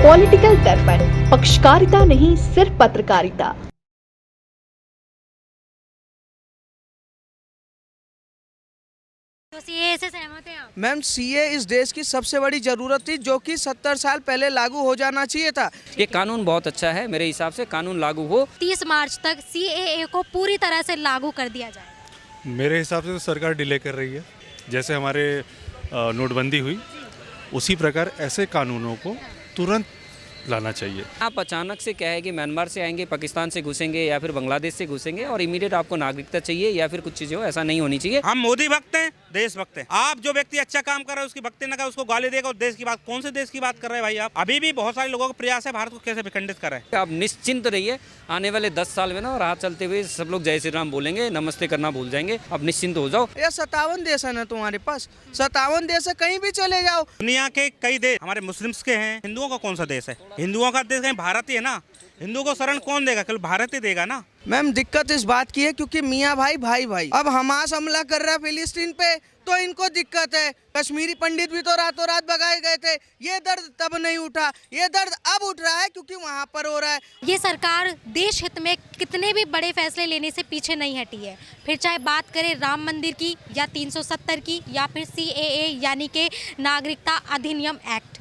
Political दर्पण, पक्षकारिता नहीं सिर्फ पत्रकारिता। तो सीए से सहमत हैं आप? मैम, सीए इस देश की सबसे बड़ी ज़रूरत थी, जो कि 70 साल पहले लागू हो जाना चाहिए था। ये कानून बहुत अच्छा है, मेरे हिसाब से कानून लागू हो। 30 मार्च तक सीएए को पूरी तरह से लागू कर दिया जाए। मेरे हिसाब से तो सरकार डिले कर रही है। जैसे हमारे नोटबंदी हुई, उसी प्रकार ऐसे कानूनों को तुरंत लाना चाहिए। आप अचानक से क्या है कि म्यांमार से आएंगे, पाकिस्तान से घुसेंगे या फिर बांग्लादेश से घुसेंगे और इमीडिएट आपको नागरिकता चाहिए या फिर कुछ चीज़ें हो, ऐसा नहीं होनी चाहिए। हम मोदी भक्त हैं, देश भक्त हैं। आप जो व्यक्ति अच्छा काम कर रहा है उसकी भक्ति न कर, उसको गाली देगा और देश की बात, कौन से देश की बात कर रहे हैं भाई आप? अभी भी बहुत सारे लोगों का प्रयास है भारत को कैसे विखंडित करें। आप निश्चिंत रहिए, आने वाले 10 साल में ना राह चलते हुए सब लोग जय श्री राम बोलेंगे, नमस्ते करना भूल जाएंगे। अब निश्चिंत हो जाओ। ये 57 देश है ना तुम्हारे पास, 57 देश है, कहीं भी चले जाओ। दुनिया के कई देश हमारे मुस्लिम्स के हैं, हिंदुओं का कौन सा देश है? हिंदुओं का देश कहीं भारत ही है ना। हिंदुओं को शरण कौन देगा? केवल भारत ही देगा ना। मैम, दिक्कत इस बात की है क्योंकि मियाँ भाई भाई भाई, अब हमास हमला कर रहा है फिलिस्तीन पे, तो इनको दिक्कत है। कश्मीरी पंडित भी तो रातों रात भगाए गए थे, ये दर्द तब नहीं उठा, ये दर्द अब उठ रहा है क्योंकि वहाँ पर हो रहा है। ये सरकार देश हित में कितने भी बड़े फैसले लेने से पीछे नहीं हटी है, फिर चाहे बात करें राम मंदिर की या 370 की या फिर सीएए यानी कि नागरिकता अधिनियम एक्ट।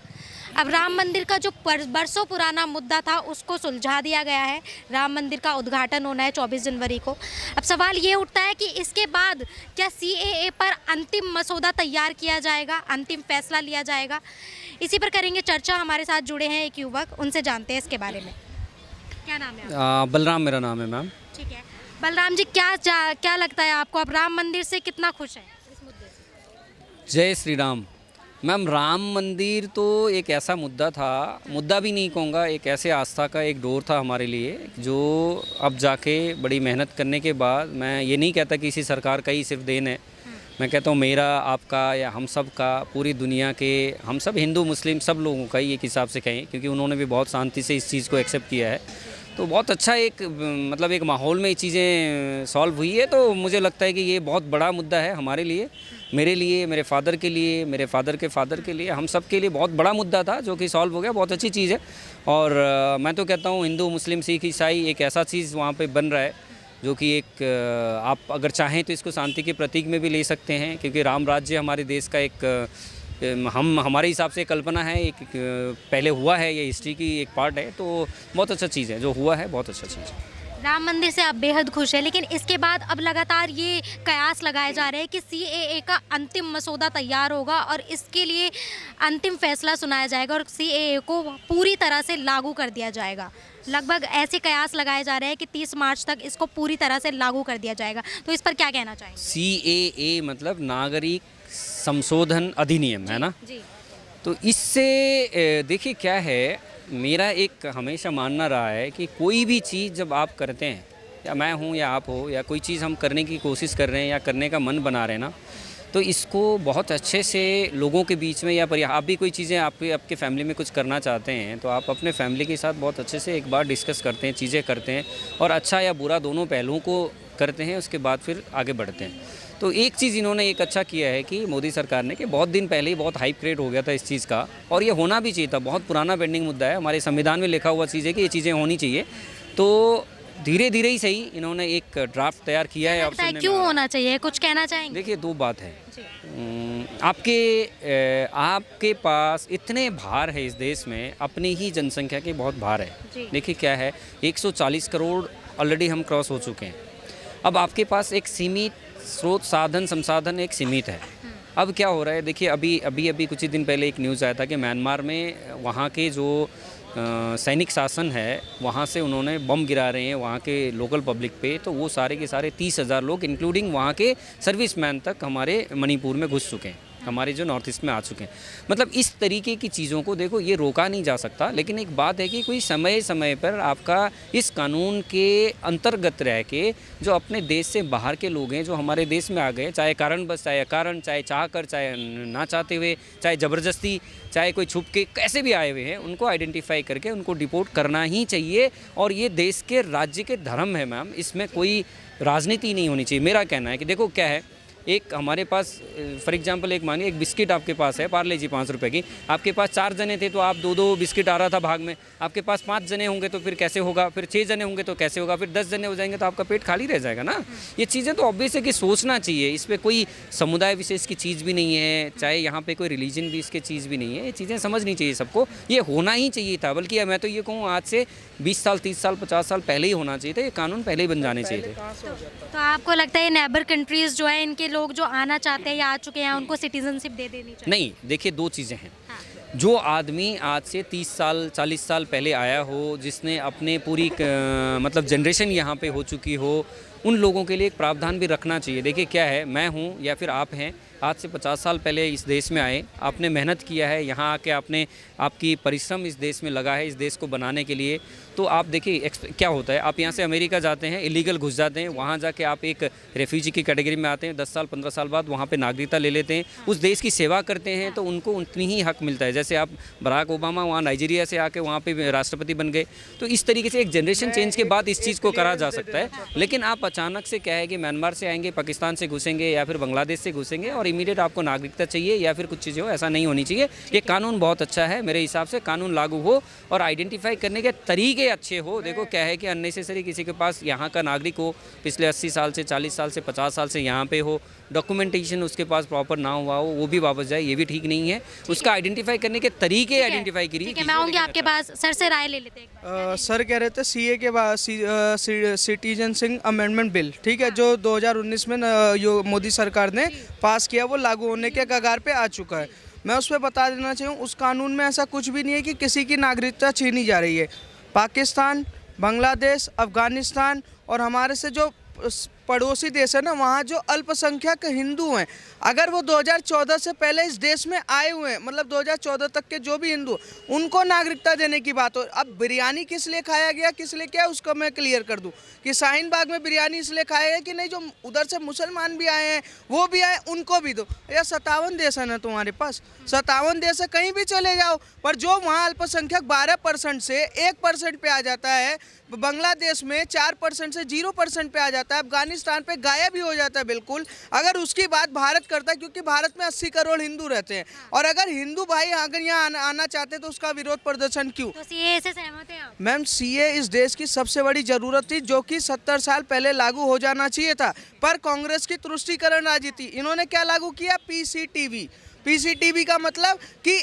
अब राम मंदिर का जो बरसों पुराना मुद्दा था उसको सुलझा दिया गया है। राम मंदिर का उद्घाटन होना है 24 जनवरी को। अब सवाल ये उठता है कि इसके बाद क्या सीएए पर अंतिम मसौदा तैयार किया जाएगा, अंतिम फैसला लिया जाएगा? इसी पर करेंगे चर्चा। हमारे साथ जुड़े हैं एक युवक, उनसे जानते हैं इसके बारे में। क्या नाम है आपका? बलराम मेरा नाम है मैम। ठीक है बलराम जी, क्या लगता है आपको, आप राम मंदिर से कितना खुश हैं इस मुद्दे से? जय श्री राम। मैम, राम मंदिर तो एक ऐसा मुद्दा था, मुद्दा भी नहीं कहूँगा, एक ऐसे आस्था का एक डोर था हमारे लिए, जो अब जाके बड़ी मेहनत करने के बाद, मैं ये नहीं कहता कि इसी सरकार का ही सिर्फ देन है, मैं कहता हूँ मेरा, आपका या हम सब का, पूरी दुनिया के हम सब हिंदू मुस्लिम सब लोगों का ही एक हिसाब से कहें, क्योंकि उन्होंने भी बहुत शांति से इस चीज़ को एक्सेप्ट किया है। तो बहुत अच्छा एक मतलब एक माहौल में ये चीज़ें सॉल्व हुई है। तो मुझे लगता है कि ये बहुत बड़ा मुद्दा है हमारे लिए, मेरे लिए, मेरे फादर के लिए, मेरे फादर के फादर के लिए, हम सब के लिए बहुत बड़ा मुद्दा था जो कि सॉल्व हो गया। बहुत अच्छी चीज़ है। और मैं तो कहता हूँ हिंदू मुस्लिम सिख ईसाई एक ऐसा चीज़ वहाँ पे बन रहा है जो कि एक आप अगर चाहें तो इसको शांति के प्रतीक में भी ले सकते हैं, क्योंकि राम राज्य हमारे देश का एक हमारे हिसाब से कल्पना है, एक पहले हुआ है, ये हिस्ट्री की एक पार्ट है। तो बहुत अच्छा चीज़ है जो हुआ है, बहुत अच्छा चीज़ है। राम मंदिर से आप बेहद खुश हैं, लेकिन इसके बाद अब लगातार ये कयास लगाए जा रहे हैं कि सीएए का अंतिम मसौदा तैयार होगा और इसके लिए अंतिम फैसला सुनाया जाएगा और सीएए को पूरी तरह से लागू कर दिया जाएगा। लगभग ऐसे कयास लगाए जा रहे हैं कि 30 मार्च तक इसको पूरी तरह से लागू कर दिया जाएगा। तो इस पर क्या कहना चाहेंगे? सीएए मतलब नागरिक संशोधन अधिनियम है ना जी। तो इससे देखिए क्या है, मेरा एक हमेशा मानना रहा है कि कोई भी चीज़ जब आप करते हैं, या मैं हूँ या आप हो, या कोई चीज़ हम करने की कोशिश कर रहे हैं या करने का मन बना रहे हैं ना, तो इसको बहुत अच्छे से लोगों के बीच में, या आप भी कोई चीज़ें आपके फैमिली में कुछ करना चाहते हैं तो आप अपने फैमिली के साथ बहुत अच्छे से एक बार डिस्कस करते हैं, चीज़ें करते हैं और अच्छा या बुरा दोनों पहलुओं को करते हैं, उसके बाद फिर आगे बढ़ते हैं। तो एक चीज़ इन्होंने एक अच्छा किया है कि मोदी सरकार ने, कि बहुत दिन पहले ही बहुत हाइप क्रिएट हो गया था इस चीज़ का, और ये होना भी चाहिए था। बहुत पुराना पेंडिंग मुद्दा है, हमारे संविधान में लिखा हुआ चीज़ है कि ये चीज़ें होनी चाहिए। तो धीरे धीरे ही सही इन्होंने एक ड्राफ्ट तैयार किया है। अब क्यों होना चाहिए, कुछ कहना चाहेंगे? देखिए, दो बात है। आपके पास इतने भार है इस देश में, अपनी ही जनसंख्या के बहुत भार है। देखिए क्या है, 140 करोड़ ऑलरेडी हम क्रॉस हो चुके हैं। अब आपके पास एक सीमित स्रोत साधन संसाधन एक सीमित है। अब क्या हो रहा है, देखिए अभी कुछ ही दिन पहले एक न्यूज़ आया था कि म्यांमार में वहाँ के जो सैनिक शासन है, वहाँ से उन्होंने बम गिरा रहे हैं वहाँ के लोकल पब्लिक पे। तो वो सारे के सारे 30,000 लोग इंक्लूडिंग वहाँ के सर्विसमैन तक हमारे मणिपुर में घुस चुके हैं, हमारे जो नॉर्थ ईस्ट में आ चुके हैं। मतलब इस तरीके की चीज़ों को देखो, ये रोका नहीं जा सकता, लेकिन एक बात है कि कोई समय समय पर आपका इस कानून के अंतर्गत रह के जो अपने देश से बाहर के लोग हैं, जो हमारे देश में आ गए, चाहे कारणवश, चाहे अकारण, चाहे चाह कर, चाहे ना चाहते हुए, चाहे ज़बरदस्ती, चाहे कोई छुप के, कैसे भी आए हुए हैं, उनको आइडेंटिफाई करके उनको डिपोर्ट करना ही चाहिए। और ये देश के राज्य के धर्म है मैम, इसमें कोई राजनीति नहीं होनी चाहिए। मेरा कहना है कि देखो क्या है, एक हमारे पास फॉर एग्जांपल एक मानिए एक बिस्किट आपके पास है पार्ले जी 5 रुपए की, आपके पास 4 जने थे तो आप 2-2 बिस्किट आ रहा था भाग में, आपके पास 5 जने होंगे तो फिर कैसे होगा, फिर 6 जने होंगे तो कैसे होगा, फिर 10 जने हो जाएंगे तो आपका पेट खाली रह जाएगा ना। ये चीज़ें तो ऑब्वियस है कि सोचना चाहिए, इस पर कोई समुदाय विशेष की चीज़ भी नहीं है, चाहे यहाँ पे कोई रिलीजन भी इसकी चीज़ भी नहीं है, ये चीज़ें समझनी चाहिए सबको, ये होना ही चाहिए था। बल्कि मैं तो ये कहूँ आज से 20 साल 30 साल 50 साल पहले ही होना चाहिए था, ये कानून पहले ही बन जाने चाहिए थे। तो आपको लगता है नेबर कंट्रीज जो है इनके लोग जो आना चाहते हैं या आ चुके हैं उनको सिटीजनशिप दे देनी चाहिए? नहीं, देखिए 2 चीज़ें हैं। हाँ। जो आदमी आज से 30 साल 40 साल पहले आया हो, जिसने अपने पूरी मतलब जनरेशन यहाँ पे हो चुकी हो, उन लोगों के लिए एक प्रावधान भी रखना चाहिए। देखिए क्या है, मैं हूँ या फिर आप हैं, आज से 50 साल पहले इस देश में आए, आपने मेहनत किया है, यहाँ आके आपकी परिश्रम इस देश में लगा है इस देश को बनाने के लिए, तो आप देखिए क्या होता है, आप यहाँ से अमेरिका जाते हैं, इलीगल घुस जाते हैं, वहाँ जाके आप एक रेफ्यूजी की कैटेगरी में आते हैं, 10 साल 15 साल बाद वहाँ पे नागरिकता ले लेते हैं, उस देश की सेवा करते हैं तो उनको उतनी ही हक मिलता है। जैसे आप बराक ओबामा वहाँ नाइजीरिया से आके वहाँ पे राष्ट्रपति बन गए, तो इस तरीके से एक जनरेशन चेंज के बाद इस चीज़ को करा जा सकता है। लेकिन आप अचानक से क्या है कि म्यांमार से आएंगे, पाकिस्तान से घुसेंगे या फिर बांग्लादेश से घुसेंगे और इमीडिएट आपको नागरिकता चाहिए या फिर कुछ चीज़ें हो, ऐसा नहीं होनी चाहिए। ये कानून बहुत अच्छा है, मेरे हिसाब से कानून लागू हो और आइडेंटिफाई करने के तरीके अच्छे हो। देखो क्या है कि अननेसेसरी किसी के पास यहाँ का नागरिक हो, पिछले 80 साल से 40 साल से 50 साल से यहाँ पे हो, डॉक्यूमेंटेशन उसके पास प्रॉपर ना हुआ हो, वो भी वापस जाए, ये भी ठीक नहीं है। उसका आइडेंटिफाई करने के तरीके आइडेंटिफाई करिए। ठीक है, मैं आऊँगी आपके पास, सर से राय ले लेते हैं। सर कह रहे थे सीए के बाद सिटीजनशिप अमेंडमेंट बिल, ठीक है, जो 2019 में मोदी सरकार ने पास किया, वो लागू होने के कगार पे आ चुका है। मैं उस पर बता देना चाहूँ, उस कानून में ऐसा कुछ भी नहीं है कि किसी की नागरिकता छीनी जा रही है। पाकिस्तान, बांग्लादेश, अफगानिस्तान और हमारे से जो पड़ोसी देश है ना, वहाँ जो अल्पसंख्यक हिंदू हैं, अगर वो 2014 से पहले इस देश में आए हुए हैं, मतलब 2014 तक के जो भी हिंदू, उनको नागरिकता देने की बात हो। अब बिरयानी किस लिए खाया गया, किस लिए क्या, उसको मैं क्लियर कर दूं कि शाहीन बाग में बिरयानी इसलिए खाया गया कि नहीं, जो उधर से मुसलमान भी आए हैं वो भी आए, उनको भी दो। या 57 देश है ना तुम्हारे पास, 57 देश है, कहीं भी चले जाओ, पर जो वहाँ अल्पसंख्यक 12% से 1% पे आ जाता है, बांग्लादेश में 4% से 0% पे आ जाता है, अफगानिस्तान पे गायब ही हो जाता है बिल्कुल। अगर उसकी बात भारत करता है, क्योंकि भारत में 80 करोड़ हिंदू रहते हैं, और अगर हिंदू भाई अगर यहाँ आना चाहते हैं तो उसका विरोध प्रदर्शन क्यों? तो सीए से सहमत हैं आप? मैम, सीए इस देश की सबसे बड़ी जरूरत थी, जो कि 70 साल पहले लागू हो जाना चाहिए था, पर कांग्रेस की तुष्टीकरण राजनीति, इन्होंने क्या लागू किया? पीसीटीवी। पीसीटीवी का मतलब कि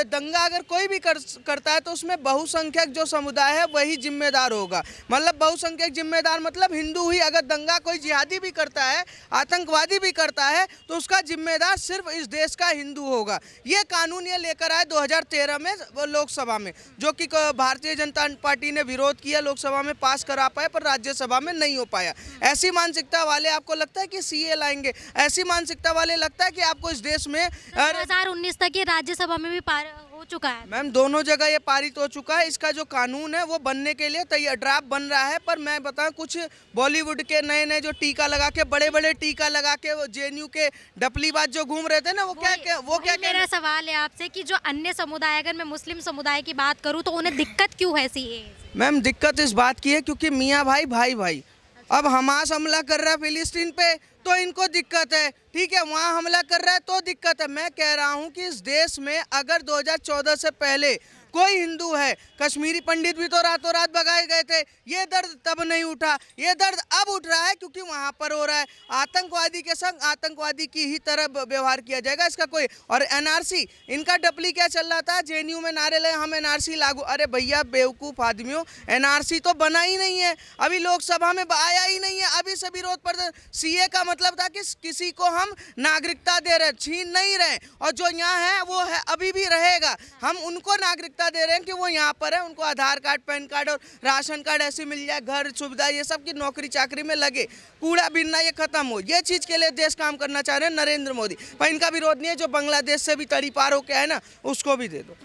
दंगा अगर कोई भी करता है तो उसमें बहुसंख्यक जो समुदाय है वही जिम्मेदार होगा। मतलब बहुसंख्यक जिम्मेदार मतलब हिंदू ही। अगर दंगा कोई जिहादी भी करता है, आतंकवादी भी करता है, तो उसका जिम्मेदार सिर्फ इस देश का हिंदू होगा। ये कानून ये लेकर आए 2013 में लोकसभा में, जो कि भारतीय जनता पार्टी ने विरोध किया, लोकसभा में पास करा पाए पर राज्यसभा में नहीं हो पाया। ऐसी मानसिकता वाले आपको लगता है कि सीए लाएंगे? ऐसी मानसिकता वाले लगता है कि आपको इस देश में 2019 तक ये राज्यसभा में भी पार हो चुका है? मैम, दोनों जगह ये पारित हो चुका है। इसका जो कानून है वो बनने के लिए तैयार, ड्राफ्ट बन रहा है। पर मैं बताऊं, कुछ बॉलीवुड के नए नए जो टीका लगा के, बड़े बड़े टीका लगा के, वो जेएनयू के डपलीबाज जो घूम रहे थे ना, वो क्या मेरा सवाल है आपसे कि जो अन्य समुदाय, अगर मैं मुस्लिम समुदाय की बात करूं तो उन्हें दिक्कत क्यों है सीए? मैम, दिक्कत इस बात की है क्योंकि मियाँ भाई भाई भाई, अब हमास हमला कर रहा है फिलिस्तीन पे तो इनको दिक्कत है, ठीक है, वहाँ हमला कर रहा है तो दिक्कत है। मैं कह रहा हूँ कि इस देश में अगर 2014 से पहले कोई हिंदू है, कश्मीरी पंडित भी तो रातों रात भगाए गए थे, ये दर्द तब नहीं उठा, ये दर्द अब उठ रहा है क्योंकि वहाँ पर हो रहा है। आतंकवादी के संग आतंकवादी की ही तरह व्यवहार किया जाएगा, इसका कोई। और एनआरसी, इनका डपली क्या चल रहा था, जेएनयू में नारे लगे हम एनआरसी लागू। अरे भैया बेवकूफ़ आदमियों, एनआरसी तो बना ही नहीं है, अभी लोकसभा में आया ही नहीं है, अभी से विरोध प्रदर्शन। सीए का मतलब था कि किसी को हम नागरिकता दे रहे, छीन नहीं रहे, और जो यहाँ है वो है, अभी भी रहेगा। हम उनको नागरिकता दे रहे हैं कि वो यहाँ पर है, उनको आधार कार्ड, पैन कार्ड और राशन कार्ड ऐसे मिल जाए, घर सुविधा, ये सब की नौकरी चाकरी में लगे, कूड़ा बिनना ये खत्म हो। ये चीज़ के लिए देश काम करना चाह रहे हैं नरेंद्र मोदी, पर इनका विरोध नहीं है। जो बांग्लादेश से भी तड़ी पार होके है ना, उसको भी दे दो।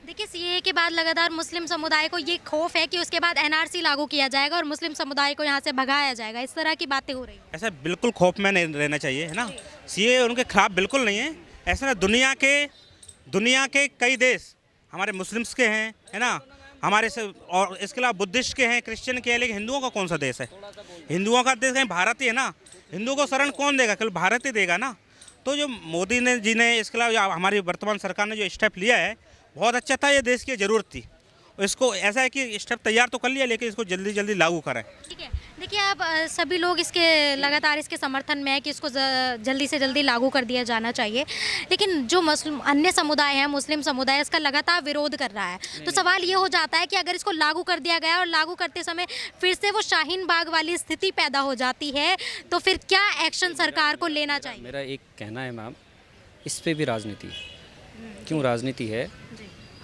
देखिए, सीए के बाद लगातार मुस्लिम समुदाय को ये खौफ है कि उसके बाद एनआरसी लागू किया जाएगा और मुस्लिम समुदाय को यहाँ से भगाया जाएगा, इस तरह की बातें हो रही हैं। ऐसा बिल्कुल खौफ में नहीं रहना चाहिए, है ना। सीए उनके खिलाफ बिल्कुल नहीं है। ऐसा ना, दुनिया के कई देश हमारे मुस्लिम्स के हैं, है ना, हमारे से, और इसके अलावा बुद्धिस्ट के हैं, क्रिश्चियन के हैं, लेकिन हिंदुओं का कौन सा देश है? हिंदुओं का देश कहीं भारत ही है ना। हिंदुओं को शरण कौन देगा? केवल भारत ही देगा ना। तो जो मोदी ने जी ने, इसके अलावा हमारी वर्तमान सरकार ने जो स्टेप लिया है बहुत अच्छा था, ये देश की ज़रूरत थी। इसको ऐसा है कि स्टेप तैयार तो कर लिया, लेकिन इसको जल्दी जल्दी लागू करें। ठीक है, देखिए अब सभी लोग इसके लगातार इसके समर्थन में है कि इसको जल्दी से जल्दी लागू कर दिया जाना चाहिए, लेकिन जो मुस्लिम अन्य समुदाय हैं, मुस्लिम समुदाय इसका लगातार विरोध कर रहा है। तो सवाल ये हो जाता है कि अगर इसको लागू कर दिया गया और लागू करते समय फिर से वो शाहीन बाग वाली स्थिति पैदा हो जाती है, तो फिर क्या एक्शन सरकार को लेना चाहिए? मेरा एक कहना है मैम, इस पे भी राजनीति है। क्यों राजनीति है?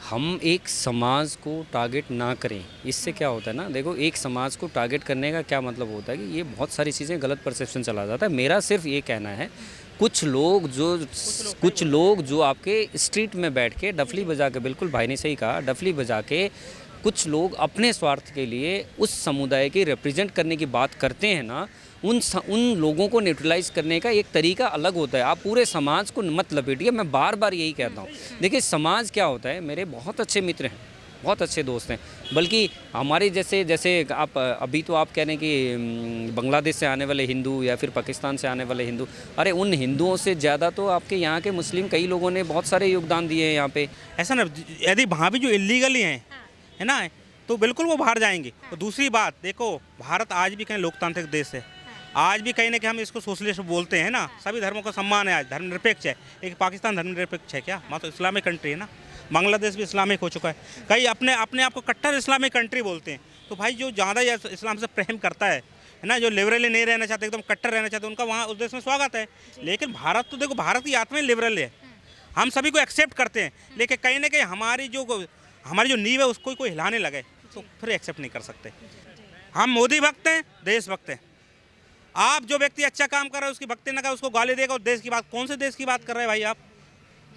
हम एक समाज को टारगेट ना करें, इससे क्या होता है ना, देखो एक समाज को टारगेट करने का क्या मतलब होता है कि ये बहुत सारी चीज़ें गलत परसेप्शन चला जाता है। मेरा सिर्फ ये कहना है, कुछ लोग जो आपके स्ट्रीट में बैठ के डफली बजा के, बिल्कुल भाई ने सही कहा, डफली बजा के कुछ लोग अपने स्वार्थ के लिए उस समुदाय के रिप्रेजेंट करने की बात करते हैं ना, उन लोगों को न्यूट्रलाइज करने का एक तरीका अलग होता है। आप पूरे समाज को मत लपेटिए, मैं बार बार यही कहता हूँ। देखिए समाज क्या होता है, मेरे बहुत अच्छे मित्र हैं, बहुत अच्छे दोस्त हैं, बल्कि हमारे जैसे आप अभी तो आप कह रहे हैं कि बांग्लादेश से आने वाले हिंदू या फिर पाकिस्तान से आने वाले हिंदू, अरे उन हिंदुओं से ज़्यादा तो आपके यहाँ के मुस्लिम कई लोगों ने बहुत सारे योगदान दिए हैं यहाँ पे। ऐसा ना, यदि वहाँ भी जो इलीगली हैं है ना, तो बिल्कुल वो बाहर जाएंगे। तो दूसरी बात देखो, भारत आज भी कहीं लोकतांत्रिक देश है, आज भी कहीं ना कहीं हम इसको सोशलिस्ट बोलते हैं ना, सभी धर्मों का सम्मान है, आज धर्मनिरपेक्ष है। लेकिन पाकिस्तान धर्मनिरपेक्ष है क्या? वहाँ तो इस्लामिक कंट्री है ना। बांग्लादेश भी इस्लामिक हो चुका है, कई अपने आप को कट्टर इस्लामिक कंट्री बोलते हैं। तो भाई जो ज़्यादा इस्लाम से प्रेम करता है ना, जो लिबरली नहीं रहना चाहते, एकदम कट्टर रहना चाहते, उनका वहाँ उस देश में स्वागत है। लेकिन भारत तो देखो, भारत की आत्मा लिबरल है, हम सभी को एक्सेप्ट करते हैं। लेकिन कहीं ना कहीं हमारी जो नींव है उसको कोई हिलाने लगे तो फिर एक्सेप्ट नहीं कर सकते। हम मोदी भक्त हैं, देशभक्त हैं। आप जो व्यक्ति अच्छा काम कर रहे हैं उसकी भक्ति न करें, उसको गाली देगा। और देश की बात, कौन से देश की बात कर रहे हैं भाई आप?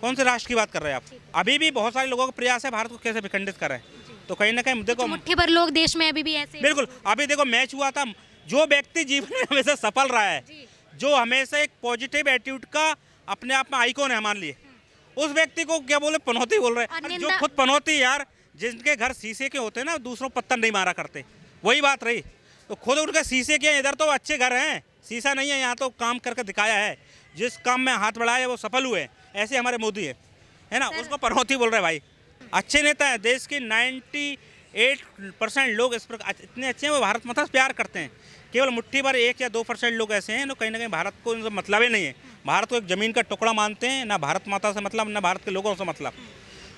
कौन से राष्ट्र की बात कर रहे हैं आप? अभी भी बहुत सारे लोगों का प्रयास है भारत को कैसे विखंडित करें। तो कहीं ना कहीं देखो, मुट्ठी भर लोग देश में अभी भी ऐसे। बिल्कुल, अभी देखो मैच हुआ था, जो व्यक्ति जीवन में हमेशा सफल रहा है, जो हमेशा एक पॉजिटिव एटीट्यूड का अपने आप में आइकॉन है हमारे लिए, उस व्यक्ति को क्या बोले, पनौती बोल रहे हैं। जो खुद पनौती यार, जिनके घर शीशे के होते हैं ना, दूसरों पत्थर नहीं मारा करते, वही बात रही। तो खुद उनके शीशे के, इधर तो अच्छे घर हैं, शीशा नहीं है, यहाँ तो काम करके दिखाया है, जिस काम में हाथ बढ़ाया वो सफल हुए। ऐसे हमारे मोदी है ना, उसको पनौती बोल रहे भाई। अच्छे नेता हैं, देश के 98% लोग इस पर इतने अच्छे हैं, वो भारत माता से प्यार करते हैं। केवल मुट्ठी भर 1 या 2% लोग ऐसे हैं जो कहीं ना कहीं भारत को इनसे मतलब ही नहीं है, भारत को एक ज़मीन का टुकड़ा मानते हैं, ना भारत माता से मतलब, ना भारत के लोगों से मतलब।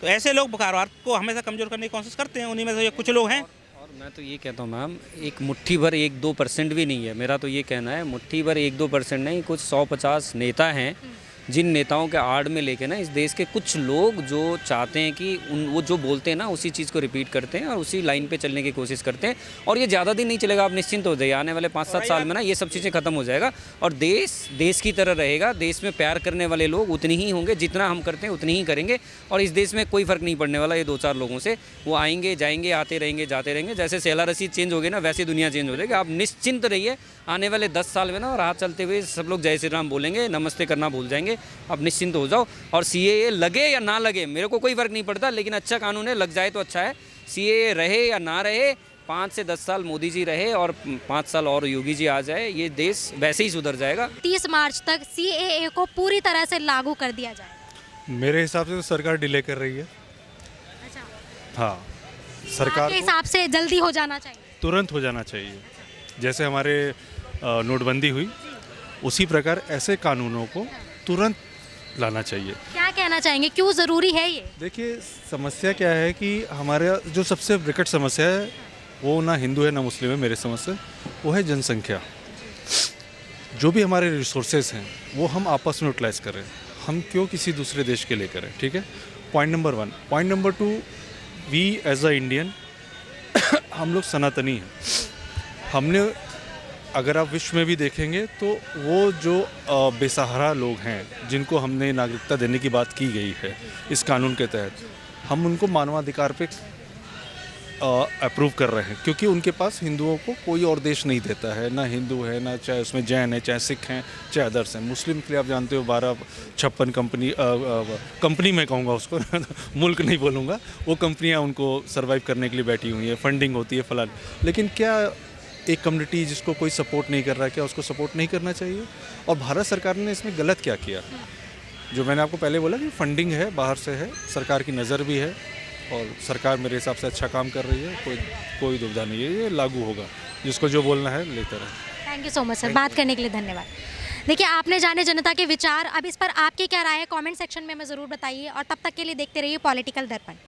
तो ऐसे लोग भारत को हमेशा कमज़ोर करने की कोशिश करते हैं, उन्हीं में से कुछ लोग हैं। और मैं तो ये कहता हूँ मैम, एक मुट्ठी भर 1-2% भी नहीं है, मेरा तो ये कहना है, मुट्ठी भर 1-2% नहीं, कुछ 100-50 नेता हैं, जिन नेताओं के आड़ में लेके ना इस देश के कुछ लोग जो चाहते हैं कि वो जो बोलते हैं ना उसी चीज़ को रिपीट करते हैं और उसी लाइन पे चलने की कोशिश करते हैं। और ये ज़्यादा दिन नहीं चलेगा, आप निश्चिंत हो जाइए, आने वाले 5-7 साल में ना ये सब चीज़ें खत्म हो जाएगा और देश की तरह रहेगा। देश में प्यार करने वाले लोग उतने ही होंगे, जितना हम करते हैं उतनी ही करेंगे। और इस देश में कोई फ़र्क नहीं पड़ने वाला ये 2-4 लोगों से, वो आएंगे जाएंगे, आते रहेंगे जाते रहेंगे। जैसे शैला रशीद चेंज हो गए ना, वैसे दुनिया चेंज हो जाएगी। आप निश्चिंत रहिए, आने वाले 10 साल में ना राह चलते हुए सब लोग जय श्री राम बोलेंगे, नमस्ते करना भूल जाएंगे। आप निश्चिंत हो जाओ। और CAA लगे या ना लगे मेरे को कोई फ़र्क नहीं पड़ता, लेकिन अच्छा कानून है, लग जाए तो अच्छा है। CAA रहे या ना रहे, 5 से 10 साल मोदी जी रहे और 5 साल और योगी जी आ जाए, ये देश वैसे ही सुधर जाएगा। 30 मार्च तक CAA को पूरी तरह से लागू कर दिया जाए। मेरे हिसाब से तो सरकार डिले कर रही है। अच्छा, हाँ, सरकार के हिसाब से जल्दी हो जाना चाहिए, तुरंत हो जाना चाहिए। जैसे हमारे नोटबंदी हुई, उसी प्रकार ऐसे कानूनों को तुरंत लाना चाहिए। क्या कहना चाहेंगे, क्यों ज़रूरी है ये? देखिए, समस्या क्या है कि हमारे जो सबसे विकट समस्या है वो ना हिंदू है ना मुस्लिम है, मेरे समझ से वो है जनसंख्या। जो भी हमारे रिसोर्सेज हैं वो हम आपस में यूटिलाइज कर रहे हैं, हम क्यों किसी दूसरे देश के लिए करें। ठीक है, point number 1। Point number 2, we as a Indian हम लोग सनातनी हैं। हमने, अगर आप विश्व में भी देखेंगे तो वो जो बेसहारा लोग हैं जिनको हमने नागरिकता देने की बात की गई है इस कानून के तहत, हम उनको मानवाधिकार पे अप्रूव कर रहे हैं, क्योंकि उनके पास हिंदुओं को कोई और देश नहीं देता है, ना हिंदू है, ना चाहे उसमें जैन है, चाहे सिख हैं, चाहे अदर्स हैं। मुस्लिम के लिए आप जानते हो 1256 कंपनी मैं कहूँगा उसको मुल्क नहीं बोलूँगा, वो कंपनियाँ उनको सर्वाइव करने के लिए बैठी हुई हैं, फंडिंग होती है फलान। लेकिन क्या एक कम्युनिटी जिसको कोई सपोर्ट नहीं कर रहा है, क्या उसको सपोर्ट नहीं करना चाहिए? और भारत सरकार ने इसमें गलत क्या किया? जो मैंने आपको पहले बोला कि फंडिंग है, बाहर से है, सरकार की नज़र भी है, और सरकार मेरे हिसाब से अच्छा काम कर रही है, कोई दुविधा नहीं है, ये लागू होगा। जिसको जो बोलना है लेते रहे। Thank you so much sir, बात करने के लिए धन्यवाद। देखिए, आपने जाने जनता के विचार। अब इस पर आपकी क्या राय है कमेंट सेक्शन में हमें ज़रूर बताइए, और तब तक के लिए देखते रहिए पॉलिटिकल दर्पण।